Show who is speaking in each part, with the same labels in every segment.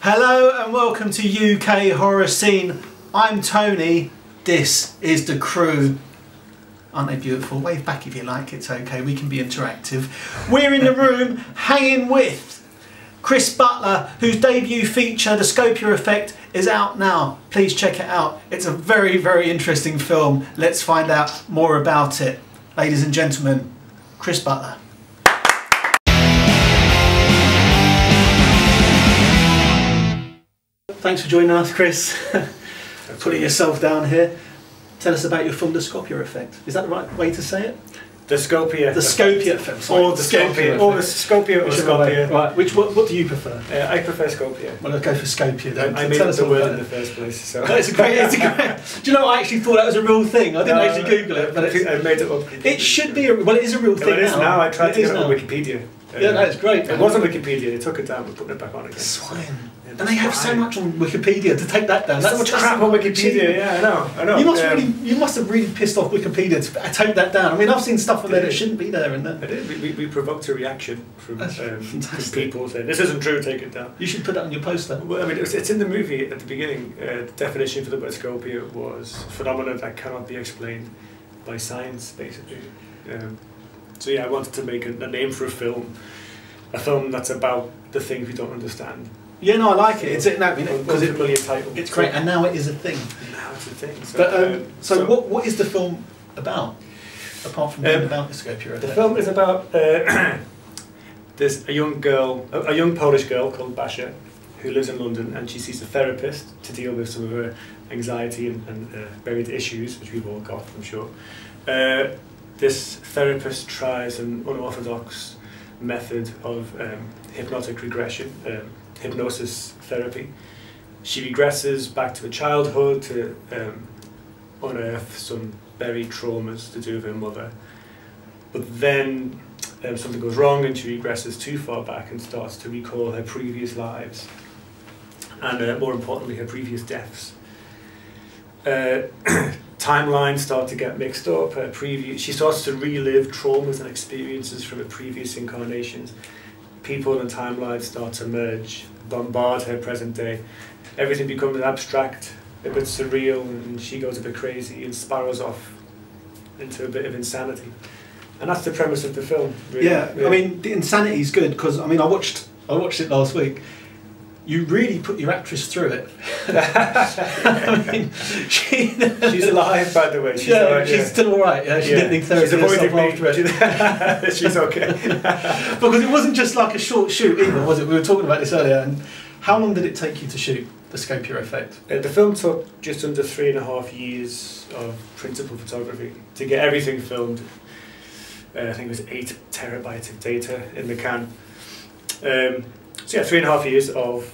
Speaker 1: Hello and welcome to UK Horror Scene. I'm Tony, this is the crew. Aren't they beautiful? Wave back if you like, it's okay, we can be interactive. We're in the room hanging with Chris Butler, whose debut feature, The Scopia Effect, is out now. Please check it out. It's a very, very interesting film. Let's find out more about it. Ladies and gentlemen, Chris Butler. Thanks for joining us, Chris. Putting yourself down here. Tell us about your film, The Scopia Effect. Is that the right way to say it?
Speaker 2: The Scopia.
Speaker 1: The Scopia Effect. Sorry.
Speaker 2: Or the Scopia. Or the Scopia or Scopia.
Speaker 1: Right. What do you prefer?
Speaker 2: I prefer Scopia.
Speaker 1: Well, I'll go for Scopia then.
Speaker 2: I made up the word in the first place. So.
Speaker 1: It's a great. Do you know? I actually thought that was a real thing. I didn't actually Google it, but
Speaker 2: I made it up.
Speaker 1: It should be. Well, it is a real thing.
Speaker 2: It is now. I tried to get it on Wikipedia.
Speaker 1: Yeah, that's great.
Speaker 2: It was on Wikipedia. They took it down. We're putting it back on again.
Speaker 1: Swine. And they have so much on Wikipedia to take that down.
Speaker 2: That's so much crap on Wikipedia. Yeah, I know.
Speaker 1: You must have really pissed off Wikipedia to take that down. I mean, I've seen stuff on there that shouldn't be there. And
Speaker 2: I did. We provoked a reaction from people saying this isn't true. Take it down.
Speaker 1: You should put that on your poster.
Speaker 2: Well, I mean, it's in the movie at the beginning. The definition for the word Scopia was phenomena that cannot be explained by science, basically. So yeah, I wanted to make a name for a film that's about the things we don't understand.
Speaker 1: Yeah, no, I like it. It's because it's a
Speaker 2: familiar title.
Speaker 1: It's great, and now it is a thing.
Speaker 2: Now it's a thing.
Speaker 1: So, but what is the film about? Apart from being about the Scopia Effect.
Speaker 2: The film is about there's a young Polish girl called Basia who lives in London, and she sees a therapist to deal with some of her anxiety and buried issues, which we've all got, I'm sure. This therapist tries an unorthodox method of hypnotic regression. Hypnosis therapy. She regresses back to her childhood to unearth some buried traumas to do with her mother. But then something goes wrong and she regresses too far back and starts to recall her previous lives and more importantly her previous deaths. Timelines start to get mixed up. She starts to relive traumas and experiences from her previous incarnations. People and timelines start to merge, bombard her present day. Everything becomes abstract, a bit surreal, and she goes a bit crazy and spirals off into a bit of insanity. And that's the premise of the film, really.
Speaker 1: Yeah. I mean, the insanity is good because I mean, I watched it last week. You really put your actress through it. I mean,
Speaker 2: she's alive, by the way.
Speaker 1: She's still all right. Yeah, she didn't need therapy after it.
Speaker 2: She's okay.
Speaker 1: Because it wasn't just like a short shoot either, was it? We were talking about this earlier. And how long did it take you to shoot The Scopia Effect?
Speaker 2: The film took just under 3.5 years of principal photography to get everything filmed. I think it was 8 terabytes of data in the can. So yeah, 3.5 years of,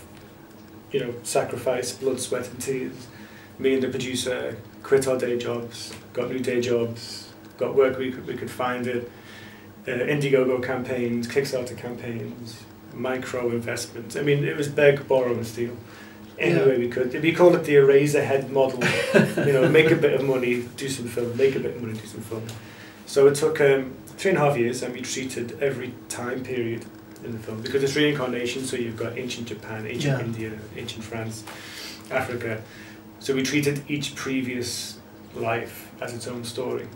Speaker 2: sacrifice, blood, sweat and tears. Me and the producer quit our day jobs, got new day jobs, got work we could find it, Indiegogo campaigns, Kickstarter campaigns, micro investments. I mean, it was beg, borrow and steal. Any way we could. We called it the Eraserhead model. Make a bit of money, do some film, make a bit of money, do some film. So it took 3.5 years and we treated every time period in the film, because it's reincarnation, so you've got ancient Japan, ancient India, ancient France, Africa. So we treated each previous life as its own story.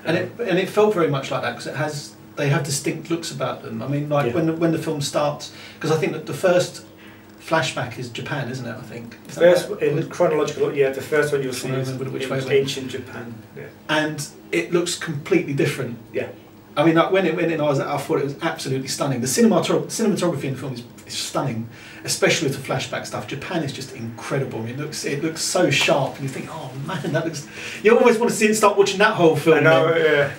Speaker 1: And it felt very much like that, because they have distinct looks about them. I mean, like when the film starts, because I think that the first flashback is Japan, isn't it? I think.
Speaker 2: First in chronological, the first one you'll see is ancient Japan. Yeah.
Speaker 1: And it looks completely different.
Speaker 2: Yeah.
Speaker 1: I mean, like when I thought it was absolutely stunning. The cinematography in the film is stunning, especially with the flashback stuff. Japan is just incredible. I mean, it looks so sharp, and you think, oh man, that looks. You always want to see it. Start watching that whole film.
Speaker 2: I know.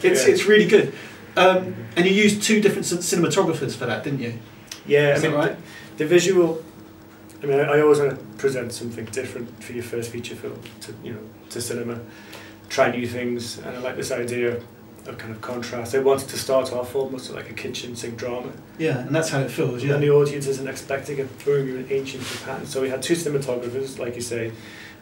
Speaker 1: It's really good. And you used 2 different cinematographers for that, didn't you?
Speaker 2: Yeah,
Speaker 1: is that right?
Speaker 2: The visual. I mean, I always want to present something different for your first feature film to cinema. Try new things, and I like this idea of kind of contrast. I wanted to start off almost like a kitchen sink drama.
Speaker 1: Yeah, and that's how it feels.
Speaker 2: And the audience isn't expecting it, throwing you in ancient Japan. So we had 2 cinematographers, like you say,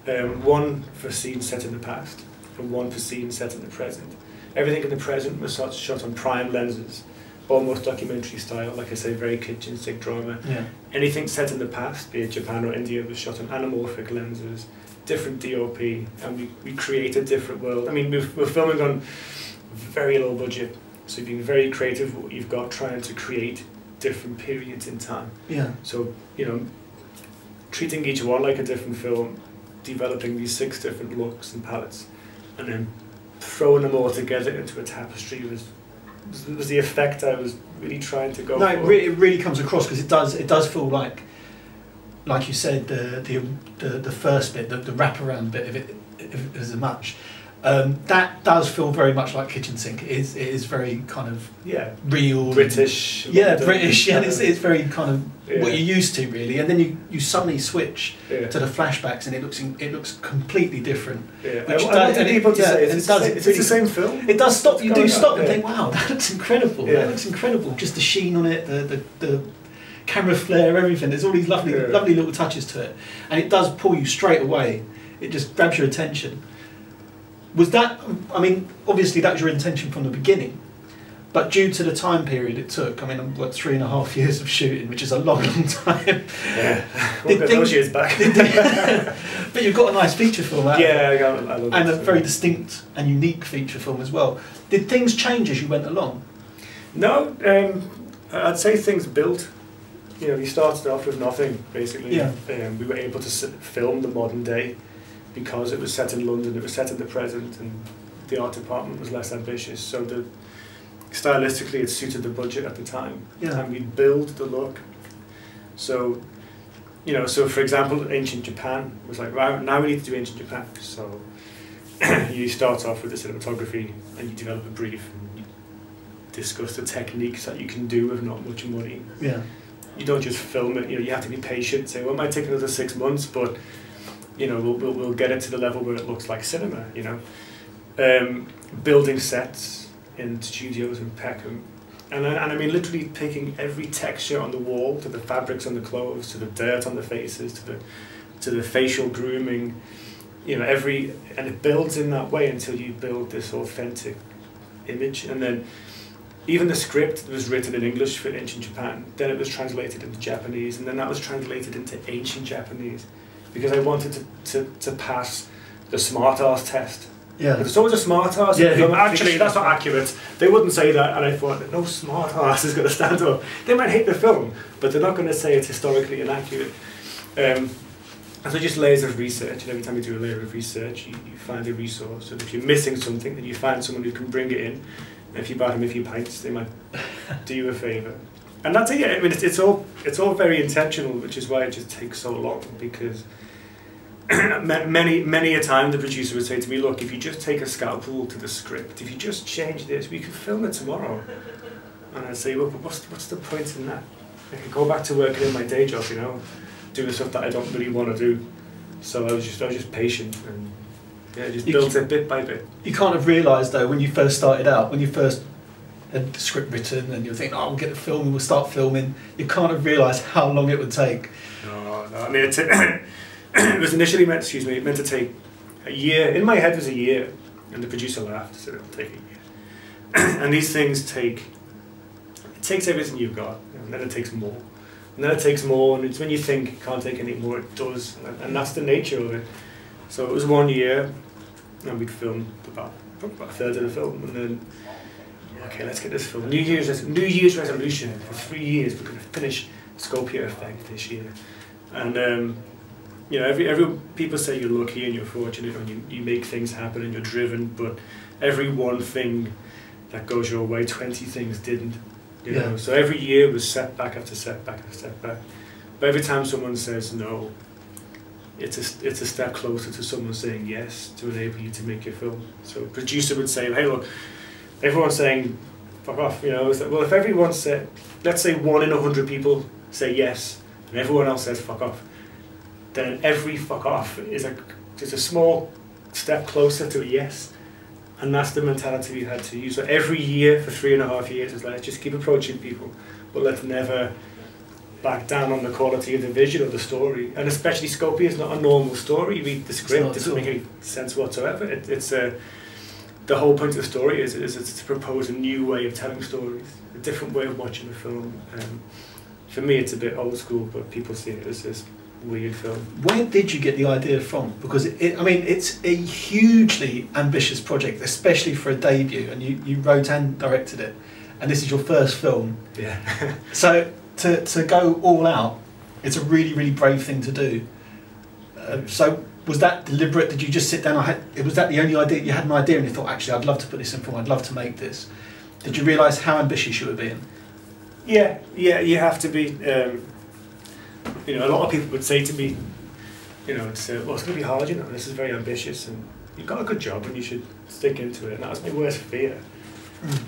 Speaker 2: one for scenes set in the past, and one for scenes set in the present. Everything in the present was shot on prime lenses, almost documentary style, like I say, very kitchen sink drama.
Speaker 1: Yeah.
Speaker 2: Anything set in the past, be it Japan or India, was shot on anamorphic lenses, different DOP, and we create a different world. I mean, we're filming on very low budget, so being very creative with what you've got, trying to create different periods in time.
Speaker 1: Yeah.
Speaker 2: So, you know, treating each one like a different film, developing these 6 different looks and palettes, and then throwing them all together into a tapestry was the effect I was really trying to go for.
Speaker 1: No, it really comes across, because it does feel like you said, the first bit, the wraparound bit of it, if as much. That does feel very much like kitchen sink. It is very kind of real,
Speaker 2: British.
Speaker 1: British. Yeah, it's very kind of what you're used to, really. And then you suddenly switch to the flashbacks, and it looks completely different.
Speaker 2: Yeah.
Speaker 1: Which
Speaker 2: I want people to say it's the same film.
Speaker 1: It does stop. You do stop and
Speaker 2: yeah.
Speaker 1: think, wow, that looks incredible.
Speaker 2: Yeah.
Speaker 1: That looks incredible. Just the sheen on it, the camera flare, everything. There's all these lovely little touches to it, and it does pull you straight away. It just grabs your attention. Was that, I mean, obviously that was your intention from the beginning, but due to the time period it took, I mean, what, 3.5 years of shooting, which is a long time.
Speaker 2: Yeah, we'll get those years back.
Speaker 1: But you've got a nice feature film out
Speaker 2: I love
Speaker 1: and a very distinct and unique feature film as well. Did things change as you went along?
Speaker 2: No, I'd say things built. You know, we started off with nothing, basically.
Speaker 1: Yeah.
Speaker 2: We were able to film the modern day, because it was set in London, it was set in the present, and the art department was less ambitious. So stylistically, it suited the budget at the time.
Speaker 1: Yeah.
Speaker 2: And we'd build the look. So, you know, so for example, ancient Japan was like, right, now we need to do ancient Japan. So you start off with the cinematography, and you develop a brief, and you discuss the techniques that you can do with not much money.
Speaker 1: Yeah.
Speaker 2: You don't just film it. You know, you have to be patient. Say, well, it might take another 6 months, but you know, we'll get it to the level where it looks like cinema, you know. Building sets in studios in Peckham. And I mean, literally picking every texture on the wall, to the fabrics on the clothes, to the dirt on the faces, to the facial grooming, you know, and it builds in that way until you build this authentic image. And then even the script was written in English for ancient Japan, then it was translated into Japanese, and then that was translated into ancient Japanese. Because I wanted to pass the smart ass test.
Speaker 1: Yeah.
Speaker 2: There's always a smart ass.
Speaker 1: Yeah,
Speaker 2: Actually, that's not accurate. They wouldn't say that, and I thought, no smart ass is going to stand up. They might hate the film, but they're not going to say it's historically inaccurate. And so just layers of research, and every time you do a layer of research, you find a resource. And if you're missing something, then you find someone who can bring it in. And if you buy them a few pints, they might do you a favour. And that's it. I mean, it's all very intentional, which is why it just takes so long, because many a time the producer would say to me, look, if you just take a scalpel to the script, if you just change this, we could film it tomorrow. And I'd say, well, but what's the point in that? I could go back to working in my day job, you know, doing stuff that I don't really want to do. So I was just patient, and just built it bit by bit.
Speaker 1: You kind of realise though, when you first started out, when you first had the script written and you're thinking, oh, we'll get the film and we'll start filming, you kind of realise how long it would take.
Speaker 2: No, I mean, it was initially meant to take a year. In my head it was a year, and the producer laughed, said it'll take a year. And these things it takes everything you've got, and then it takes more. And then it takes more, and it's when you think it can't take any more, it does, and that's the nature of it. So it was 1 year, and we'd filmed about a third of the film, and then, okay, let's get this film. New Year's resolution, for 3 years, we're going to finish Scopia Effect this year. And you know, every people say you're lucky and you're fortunate and you make things happen and you're driven, but every one thing that goes your way, 20 things didn't. You know, so every year was setback after setback after setback. But every time someone says no, it's a step closer to someone saying yes to enable you to make your film. So a producer would say, hey, look, everyone's saying fuck off. You know, well, if everyone said, let's say 1 in 100 people say yes, and everyone else says fuck off, then every fuck off is just a small step closer to a yes. And that's the mentality we had to use. So every year for 3.5 years is like, let's just keep approaching people, but let's never back down on the quality of the vision of the story. And especially Scopia is not a normal story. You read the script, it doesn't make any sense whatsoever. the whole point of the story is to propose a new way of telling stories, a different way of watching a film. For me, it's a bit old school, but people see it as this weird film.
Speaker 1: Where did you get the idea from? Because I mean, it's a hugely ambitious project, especially for a debut, and you wrote and directed it, and this is your first film.
Speaker 2: Yeah.
Speaker 1: So to go all out, it's a really, really brave thing to do. So was that deliberate? Did you just sit down? Was that the only idea? You had an idea and you thought, actually, I'd love to put this in film. I'd love to make this. Did you realise how ambitious you were being?
Speaker 2: Yeah, you have to be. You know, a lot of people would say to me, you know, well, it's going to be hard, you know, this is very ambitious, and you've got a good job and you should stick into it. And that was my worst fear.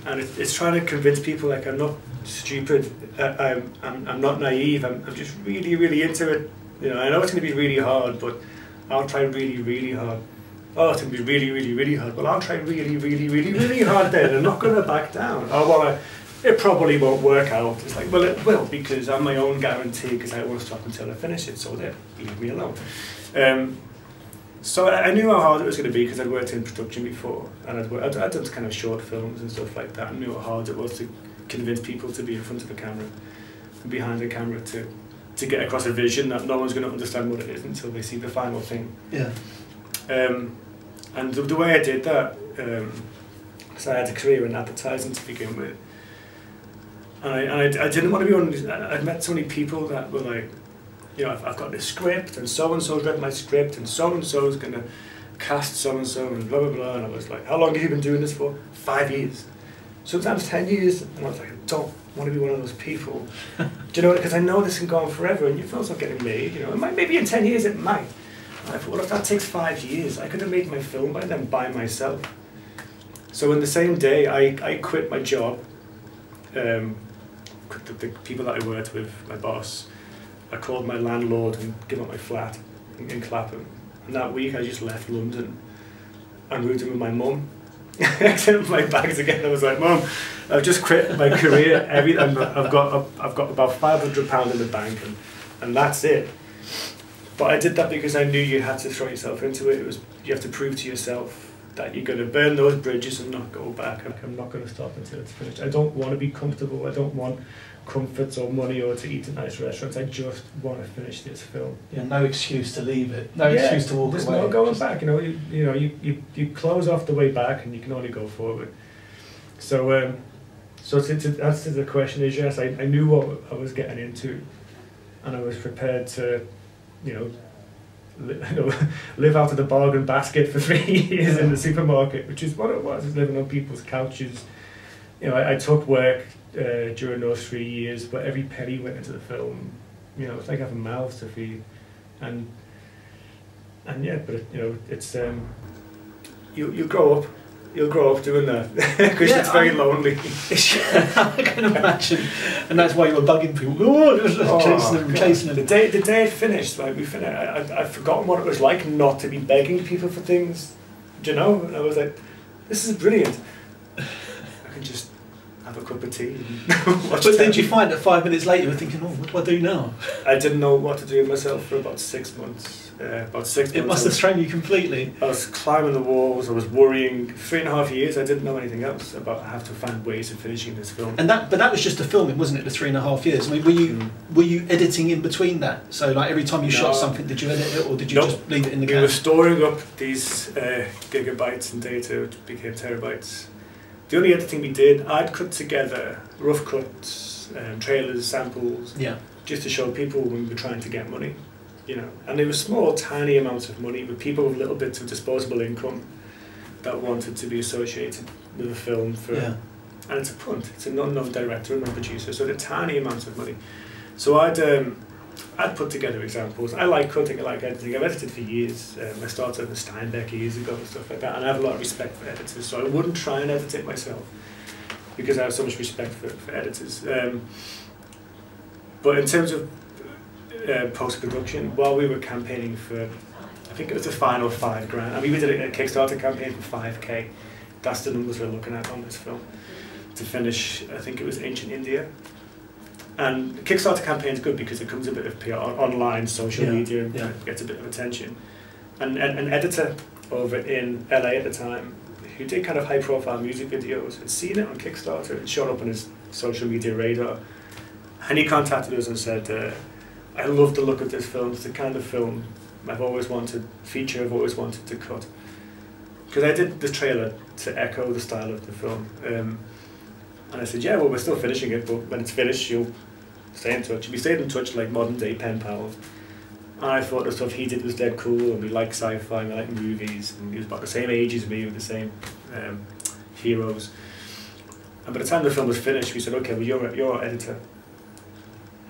Speaker 2: And it's trying to convince people, like, I'm not stupid, I'm not naive, I'm just really, really into it. You know, I know it's going to be really hard, but I'll try really, really hard. Oh, it's going to be really, really, really hard. Well, I'll try really, really, really, really hard then. I'm not going to back down. Oh, well, it probably won't work out. It's like, well, it will, because I'm my own guarantee, because I won't stop until I finish it, so there, leave me alone. So I knew how hard it was going to be, because I'd worked in production before, and I'd done kind of short films and stuff like that. I knew how hard it was to convince people to be in front of the camera and behind the camera to get across a vision that no one's going to understand what it is until they see the final thing.
Speaker 1: Yeah.
Speaker 2: And the way I did that, so I had a career in advertising to begin with, and I didn't want to be one of these. I'd met so many people that were like, you know, I've got this script, and so-and-so's read my script, and so-and-so's going to cast so-and-so, and blah, blah, blah. And I was like, how long have you been doing this for? 5 years. Sometimes 10 years. And I was like, I don't want to be one of those people. Do you know, because I know this can go on forever, and your film's not getting made, you know. It might, maybe in 10 years it might. And I thought, well, if that takes 5 years, I could have made my film by then by myself. So in the same day, I quit my job, quit the people that I worked with, my boss. I called my landlord and gave up my flat in Clapham. And that week I just left London and moved in with my mum. I set up my bags again. I was like, Mum, I've just quit my career. I've got about £500 in the bank, and that's it. But I did that because I knew you had to throw yourself into it. You have to prove to yourself that you're going to burn those bridges and not go back. I'm not going to stop until it's finished. I don't want to be comfortable. I don't want comforts or money or to eat at nice restaurants. I just want to finish this film.
Speaker 1: Yeah, no excuse to leave it. No excuse to walk away.
Speaker 2: There's no going back. You know, you close off the way back, and you can only go forward. So, so to answer the question is yes. I knew what I was getting into, and I was prepared to, you know, live out of the bargain basket for 3 years in the supermarket, which is what it was living on people's couches. You know, I took work during those 3 years, but every penny went into the film. You know, it's like having mouths to feed, and yeah, but you know, it's you grow up. You'll grow up doing that because it's very lonely.
Speaker 1: I can imagine, and that's why you were bugging people. Chasing them.
Speaker 2: The day it finished, like I'd forgotten what it was like not to be begging people for things. Do you know? And I was like, this is brilliant. I can just have a cup of tea and watch.
Speaker 1: But did you find that 5 minutes later you were thinking, oh, what do I do now?
Speaker 2: I didn't know what to do with myself for about 6 months.
Speaker 1: It must have thrown you completely.
Speaker 2: I was climbing the walls, I was worrying. 3.5 years, I didn't know anything else about I have to find ways of finishing this film.
Speaker 1: And but that was just the filming, wasn't it, the 3.5 years? I mean, were you editing in between that? So like every time you shot something, did you edit it, or did you just leave it in the can?
Speaker 2: We were storing up these gigabytes and data, which became terabytes. The only editing we did, I'd cut together rough cuts, trailers, samples, just to show people when we were trying to get money. You know, and they were small, tiny amounts of money with people with little bits of disposable income that wanted to be associated with a film for, and it's a punt. It's an unknown director, unknown producer, so they're tiny amounts of money. So I'd put together examples. I like cutting, I like editing. I've edited for years. I started with Steinbeck years ago and stuff like that, and I have a lot of respect for editors. So I wouldn't try and edit it myself because I have so much respect for editors. But in terms of post-production, while we were campaigning for, I think it was the final $5 grand. I mean, we did a Kickstarter campaign for 5k. That's the numbers we're looking at on this film. To finish, I think it was Ancient India. And the Kickstarter campaign is good because it comes a bit of PR online, social media, and gets a bit of attention. And an editor over in LA at the time, who did kind of high-profile music videos, had seen it on Kickstarter and shown up on his social media radar. And he contacted us and said, I love the look of this film. It's the kind of film I've always wanted, feature I've always wanted to cut. Because I did the trailer to echo the style of the film. And I said, yeah, well, we're still finishing it, but when it's finished, you'll stay in touch. We stayed in touch like modern-day pen pals. And I thought the stuff he did was dead cool, and we like sci-fi, and we like movies, and he was about the same age as me with the same heroes. And by the time the film was finished, we said, okay, well, you're our editor.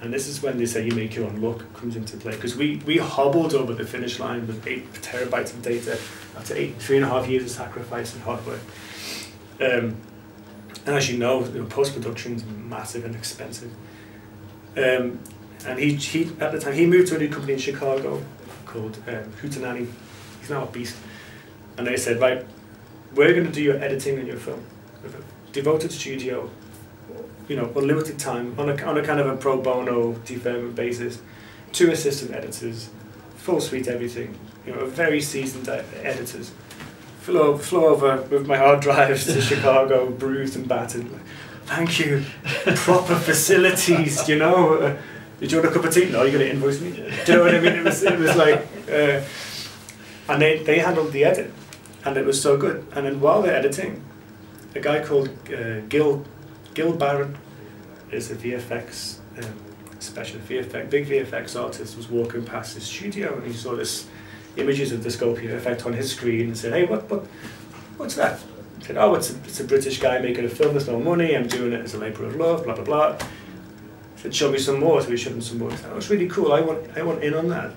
Speaker 2: And this is when they say you make your own look comes into play. Because we hobbled over the finish line with 8 terabytes of data after 3.5 years of sacrifice and hard work. And as you know, post-production is massive and expensive. And he at the time, he moved to a new company in Chicago called Hootenanny. He's now a beast. And they said, right, we're going to do your editing in your film. Devoted studio, unlimited time, on a kind of a pro bono deferment basis, 2 assistant editors, full suite everything, very seasoned editors. Flew over with my hard drives to Chicago, bruised and battered. Thank you, proper facilities, Did you want a cup of tea? No, you're going to invoice me? Do you know what I mean? It was like, and they handled the edit, and it was so good. And then while they're editing, a guy called Gil Barron is a VFX, big VFX artist, was walking past his studio, and he saw this images of the Scopia Effect on his screen and said, hey, what's that? He said, oh, it's a British guy making a film, there's no money, I'm doing it as a labour of love, blah, blah, blah. He said, show me some more, so we showed him some more. He said, oh, it's really cool, I want in on that,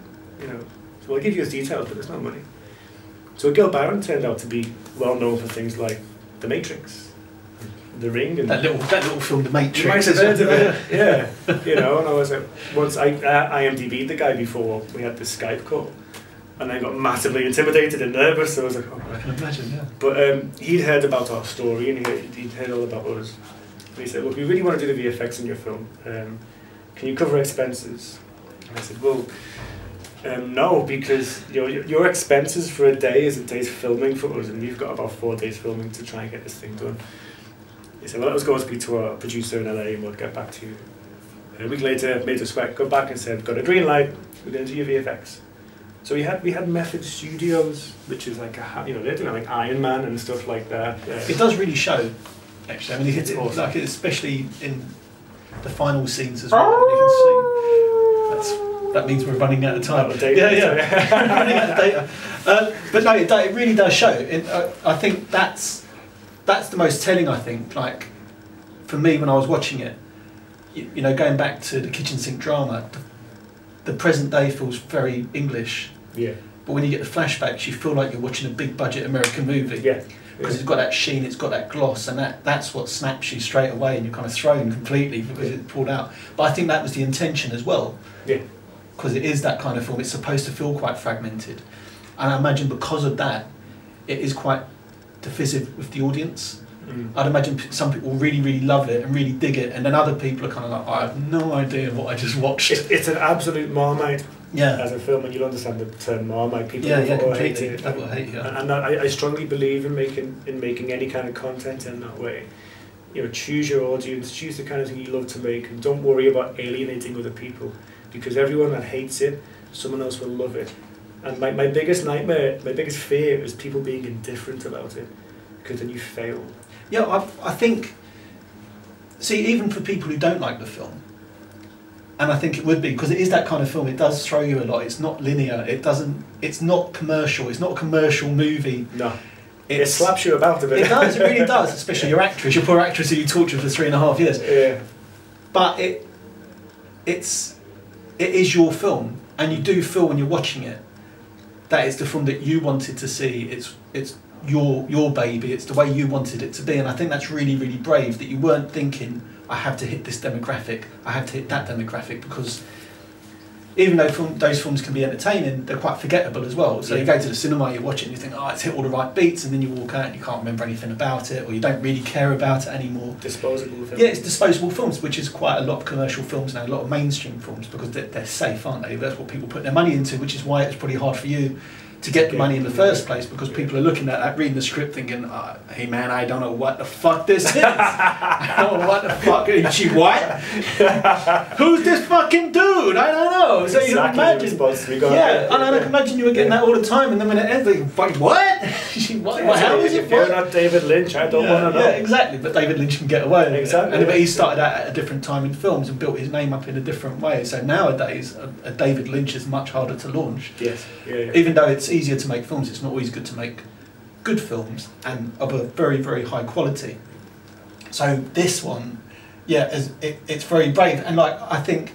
Speaker 2: So I'll give you his details, but there's no money. So Gil Barron turned out to be well known for things like The Matrix, The Ring, and
Speaker 1: that little film, The Matrix.
Speaker 2: You might have heard of it, yeah. And I was like, once I IMDb'd the guy before we had this Skype call, and I got massively intimidated and nervous. So I was like, oh,
Speaker 1: I can imagine, yeah.
Speaker 2: But he'd heard about our story, and he'd heard all about us. And he said, look, we really want to do the VFX in your film. Can you cover expenses? And I said, well, no, because your expenses for a day is a day's filming for us, and we've got about 4 days filming to try and get this thing done. He said, well, let us go and speak to our producer in LA, and we'll get back to you. And a week later, made us sweat, got back and said, got a green light, we're going to do your VFX. So we had Method Studios, which is like they're doing like Iron Man and stuff like that.
Speaker 1: It does really show, actually. I mean, it's awesome. Like especially in the final scenes as well. You can see that means we're running out of time. Yeah. Running out of data. But no, it really does show. I think that's the most telling. I think, like for me, when I was watching it, going back to the kitchen sink drama. The present day feels very English. Yeah. But when you get the flashbacks, you feel like you're watching a big budget American movie. Yeah. Because it's got that sheen, it's got that gloss, and that's what snaps you straight away, and you're kind of thrown completely because it's pulled out. But I think that was the intention as well. Yeah. Because it is that kind of film. It's supposed to feel quite fragmented, and I imagine because of that, it is quite divisive with the audience. I'd imagine some people really, really love it and really dig it, and then other people are kind of like, I have no idea what I just watched.
Speaker 2: It's an absolute Marmite as a film, and you'll understand the term Marmite. People will hate it.
Speaker 1: People hate it.
Speaker 2: And I strongly believe in making any kind of content in that way. Choose your audience, choose the kind of thing you love to make, and don't worry about alienating other people, because everyone that hates it, someone else will love it. And my biggest nightmare, my biggest fear is people being indifferent about it, because then you fail.
Speaker 1: Yeah, I think, see, even for people who don't like the film, and I think it would be, because it is that kind of film, it does throw you a lot, it's not linear, it's not commercial, it's not a commercial movie.
Speaker 2: No, it slaps you about a bit.
Speaker 1: It does, it really does, especially your poor actress who you tortured for 3.5 years.
Speaker 2: Yeah.
Speaker 1: But it is your film, and you do feel when you're watching it, that it's the film that you wanted to see, it's your baby, it's the way you wanted it to be, and I think that's really, really brave that you weren't thinking, I have to hit this demographic, I have to hit that demographic, because even though those films can be entertaining, they're quite forgettable as well. So you go to the cinema, you watch it and you think, oh, it's hit all the right beats, and then you walk out and you can't remember anything about it, or you don't really care about it anymore.
Speaker 2: Disposable films.
Speaker 1: Yeah, it's disposable films, which is quite a lot of commercial films now, a lot of mainstream films, because they're safe, aren't they? That's what people put their money into, which is why it's probably hard for you to get the money in the first place, because people are looking at that, reading the script, thinking, "Hey man, I don't know what the fuck this is. I don't know what the fuck is she white? Who's this fucking dude? I don't know." So you can imagine, and I can imagine you were getting that all the time, and then when it ends, you think, what? She white? How is it?
Speaker 2: If you're not David Lynch, I don't want to know.
Speaker 1: Yeah, exactly. But David Lynch can get away with
Speaker 2: exactly.
Speaker 1: it. And he started out at a different time in films and built his name up in a different way. So nowadays, a David Lynch is much harder to launch.
Speaker 2: Yes.
Speaker 1: Even though it's easier to make films, it's not always good to make good films and of a very, very high quality. So this one, it's very brave, and I think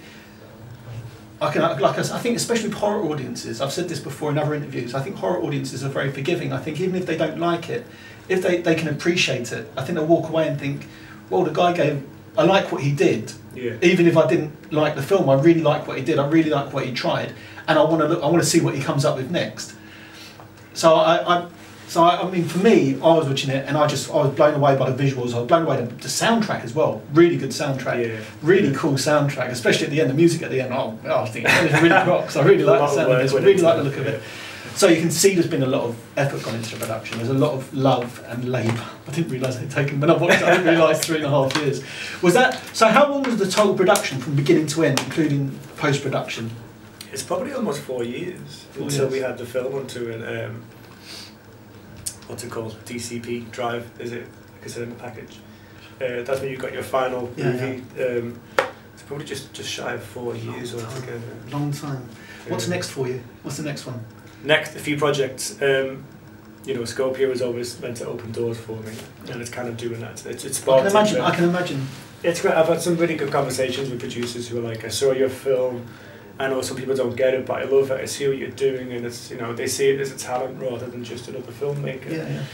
Speaker 1: especially with horror audiences, I've said this before in other interviews, I think horror audiences are very forgiving. I think even if they don't like it, if they can appreciate it, I think they'll walk away and think, well, the guy I like what he did.
Speaker 2: Yeah.
Speaker 1: Even if I didn't like the film, I really like what he did. I really like what he tried, and I want to see what he comes up with next. So I mean, for me, I was watching it and I was blown away by the visuals. I was blown away by the soundtrack as well. Really good soundtrack. Really cool soundtrack, especially at the end. The music at the end. I was thinking, it really rocks. I really like the sound of this. I really like the look of it. So you can see there's been a lot of effort gone into the production. There's a lot of love and labour. I didn't realise it had taken, when I watched it, I didn't realise 3.5 years. Was that, so how long was the total production from beginning to end, including post-production?
Speaker 2: It's probably almost 4 years until we had the film onto an, what's it called, DCP drive, is it? Like a cinema package. That's when you got your final movie. It's probably just shy of 4 years altogether.
Speaker 1: Long time. What's next for you? What's the next one?
Speaker 2: Next, a few projects. You know, Scopia was always meant to open doors for me, and it's kind of doing that. It's
Speaker 1: I can imagine.
Speaker 2: It's great. I've had some really good conversations with producers who are like, "I saw your film. I know some people don't get it, but I love it. I see what you're doing, and it's, you know, they see it as a talent rather than just another filmmaker."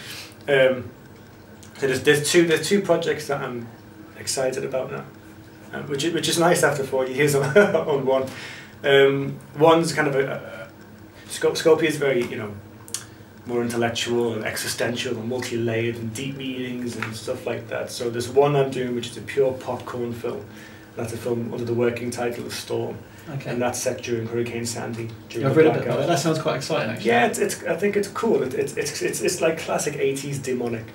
Speaker 2: So there's two projects that I'm excited about now, which is nice after 4 years on one. One's kind of Scopia is very, you know, more intellectual and existential and multi-layered and deep meanings and stuff like that. So there's one I'm doing which is a pure popcorn film. That's a film under the working title of Storm.
Speaker 1: Okay.
Speaker 2: And that's set during Hurricane Sandy.
Speaker 1: I've read a bit about it. That sounds quite exciting, actually.
Speaker 2: Yeah, I think it's cool. It's like classic 80s demonic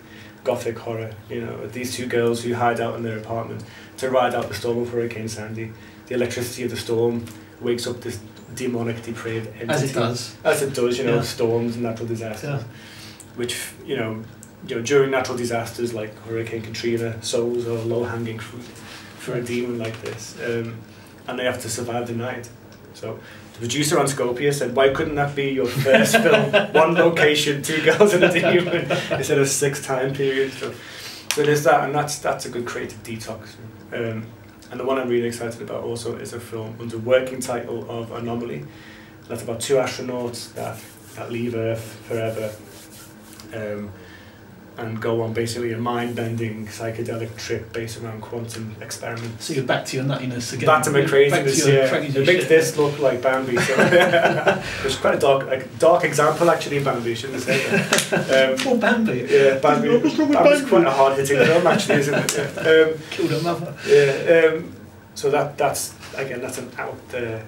Speaker 2: gothic horror. You know, these two girls who hide out in their apartment to ride out the storm of Hurricane Sandy. The electricity of the storm wakes up this demonic, depraved entity. As it does, you know, storms and natural disasters. Which, you know, during natural disasters like Hurricane Katrina, souls are low-hanging fruit for a demon like this. And they have to survive the night. So the producer on Scopia said, "Why couldn't that be your first film? One location, two girls and a demon, instead of 6 time periods." So there's that, and that's a good creative detox. And the one I'm really excited about also is a film under working title of Anomaly. That's about 2 astronauts that leave Earth forever and go on basically a mind-bending psychedelic trip based around quantum experiments.
Speaker 1: So you're back to your nuttiness again.
Speaker 2: Back to my craziness, It makes this look like Bambi. So it's quite a dark example actually in Bambi, shouldn't I say that?
Speaker 1: Poor Bambi.
Speaker 2: Yeah, Bambi's quite a hard-hitting film actually, isn't it?
Speaker 1: Killed her mother.
Speaker 2: Yeah. So that's an out there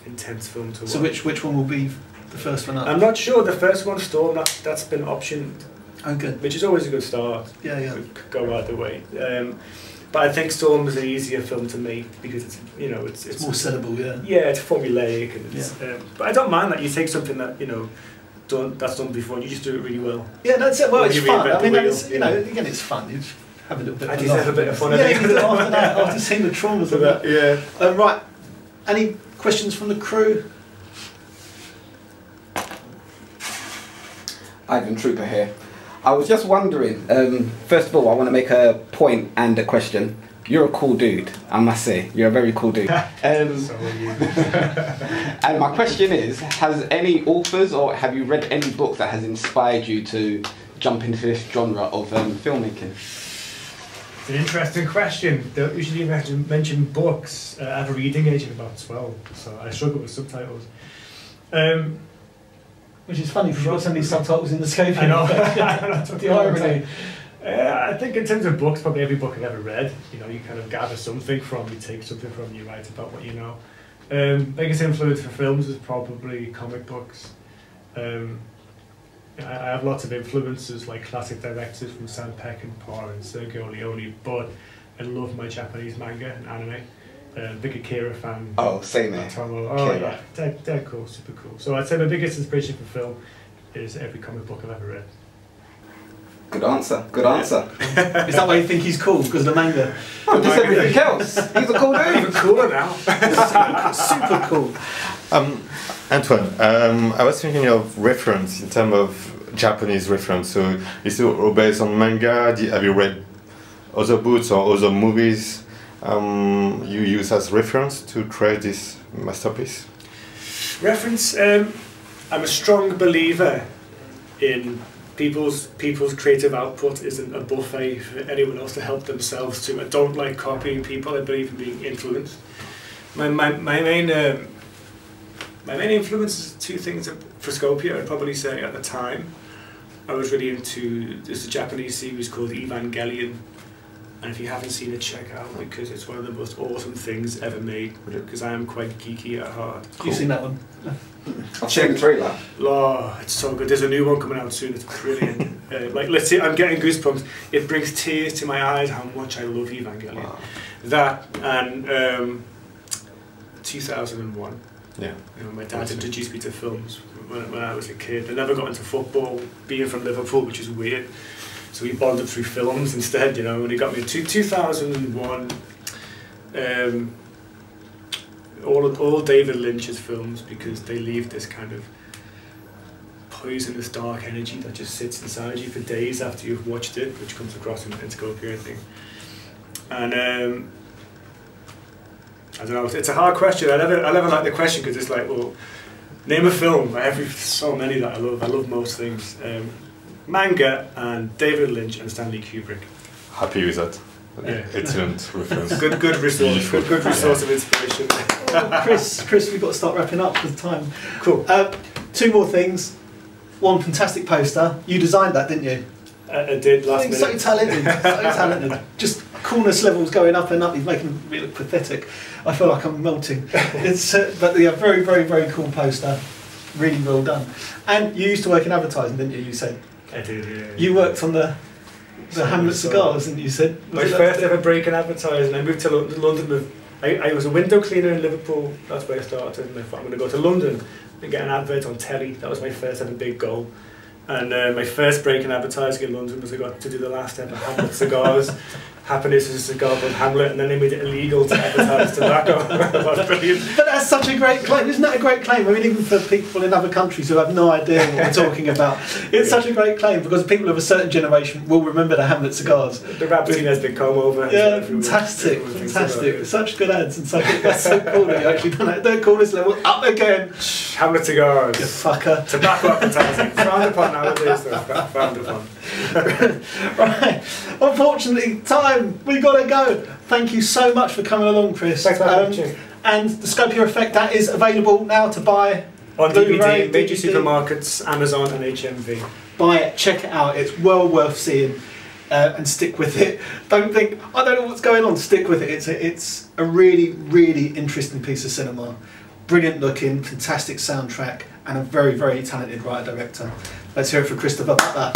Speaker 2: intense film to watch.
Speaker 1: So which one will be the first one up?
Speaker 2: I'm not sure. The first one, Storm, that's been optioned.
Speaker 1: Oh, good.
Speaker 2: Which is always a good start.
Speaker 1: Yeah.
Speaker 2: It could go either way. But I think Storm is an easier film to make because it's
Speaker 1: more sellable.
Speaker 2: Yeah, it's formulaic and it's. But I don't mind that you take something that that's done before and you just do it really well.
Speaker 1: Yeah, that's it. Well, it's fun. I mean,
Speaker 2: again,
Speaker 1: it's fun. You have a little bit.
Speaker 2: I deserve a bit of fun.
Speaker 1: After that, after seeing the traumas of that.
Speaker 2: Yeah.
Speaker 1: Right. Any questions from the crew?
Speaker 3: Ivan Trooper here. I was just wondering, first of all, I want to make a point and a question. You're a cool dude, I must say. You're a very cool dude.
Speaker 2: So are you.
Speaker 3: And my question is, has any authors or have you read any books that has inspired you to jump into this genre of filmmaking?
Speaker 2: It's an interesting question. Don't usually mention books. I have a reading age of about 12, so I struggle with subtitles.
Speaker 1: Which is funny because you've got so many subtitles in the Scopia.
Speaker 2: I know.
Speaker 1: That's the irony.
Speaker 2: I think in terms of books, probably every book I've ever read, you kind of gather something from, you take something from, you write about what you know. Biggest influence for films is probably comic books. I have lots of influences, like classic directors from Sam Peckinpah and Sergio Leone, but I love my Japanese manga and anime. Big Akira fan.
Speaker 3: Oh, same here.
Speaker 2: Oh yeah, they're cool, super cool. So I'd say my biggest inspiration for film is every comic book I've ever read.
Speaker 3: Good answer. Good answer.
Speaker 1: Is that why you think he's cool? Because of the manga?
Speaker 3: Oh, just everything else. He's a cool dude.
Speaker 2: Even cooler now.
Speaker 1: Super cool.
Speaker 4: Antoine, I was thinking of reference in terms of Japanese reference. So is it all based on manga? Have you read other books or other movies you use as reference to create this masterpiece?
Speaker 2: Reference. I'm a strong believer in people's creative output isn't a buffet for anyone else to help themselves to. I don't like copying people. I believe in being influenced. My main influences, two things for Scopia, I'd probably say at the time. I was really into, there's a Japanese series called Evangelion, and if you haven't seen it, check it out, because it's one of the most awesome things ever made, because I am quite geeky at heart.
Speaker 1: Cool. You've seen that one?
Speaker 3: I've seen the trailer.
Speaker 2: Oh, it's so good. There's a new one coming out soon, it's brilliant. Like, let's see, I'm getting goosebumps. It brings tears to my eyes how much I love Evangelion.
Speaker 3: Wow.
Speaker 2: That and 2001.
Speaker 4: Yeah.
Speaker 2: You know, my dad introduced me to films when I was a kid. I never got into football, being from Liverpool, which is weird. So we bonded through films instead, you know, and he got me into 2001. All David Lynch's films, because they leave this kind of poisonous dark energy that just sits inside you for days after you've watched it, which comes across in Scopia, I think. And I don't know, it's a hard question. I never like the question, because it's like, well, name a film. I have so many that I love. I love most things. Manga and David Lynch and Stanley Kubrick.
Speaker 4: Happy with that.
Speaker 2: Yeah.
Speaker 4: Excellent reference.
Speaker 2: Good resource. Good resource of inspiration.
Speaker 1: Chris, we've got to start wrapping up because of time.
Speaker 2: Cool.
Speaker 1: Two more things. One fantastic poster. You designed that, didn't you?
Speaker 2: I did last minute.
Speaker 1: So talented, so talented. Just coolness levels going up and up. He's making me look pathetic. I feel like I'm melting. It's but yeah, very, very, very cool poster. Really well done. And you used to work in advertising, didn't you? You said.
Speaker 2: I did. Yeah.
Speaker 1: You worked on the Hamlet cigars, didn't you? Said
Speaker 2: my first ever break in advertising. I moved to London. I was a window cleaner in Liverpool. That's where I started. And I thought I'm going to go to London and get an advert on telly. That was my first ever big goal. And my first break in advertising in London was I got to do the last ever Hamlet cigars. Happiness is a cigar called Hamlet, and then they made it illegal to advertise tobacco. That's brilliant.
Speaker 1: But that's such a great claim, isn't that a great claim? I mean, even for people in other countries who have no idea what we're talking about, it's such a great claim, because people of a certain generation will remember the Hamlet cigars.
Speaker 2: The rap scene has been come over.
Speaker 1: Yeah, fantastic, fantastic. Such good ads, and that's so cool that you actually done it. Don't call this level up again.
Speaker 2: Hamlet cigars.
Speaker 1: You fucker.
Speaker 2: Tobacco advertising. Frowned upon nowadays, though. Frowned upon.
Speaker 1: Right. Unfortunately, time. We gotta go. Thank you so much for coming along, Chris.
Speaker 2: Thanks for having me.
Speaker 1: And the Scopia Effect, that is available now to buy
Speaker 2: on DVD, major supermarkets, Amazon and HMV.
Speaker 1: Buy it, check it out. It's well worth seeing, and stick with it. Don't think I don't know what's going on. Stick with it. It's a really, really interesting piece of cinema. Brilliant looking, fantastic soundtrack, and a very, very talented writer director. Let's hear it for Christopher Butler.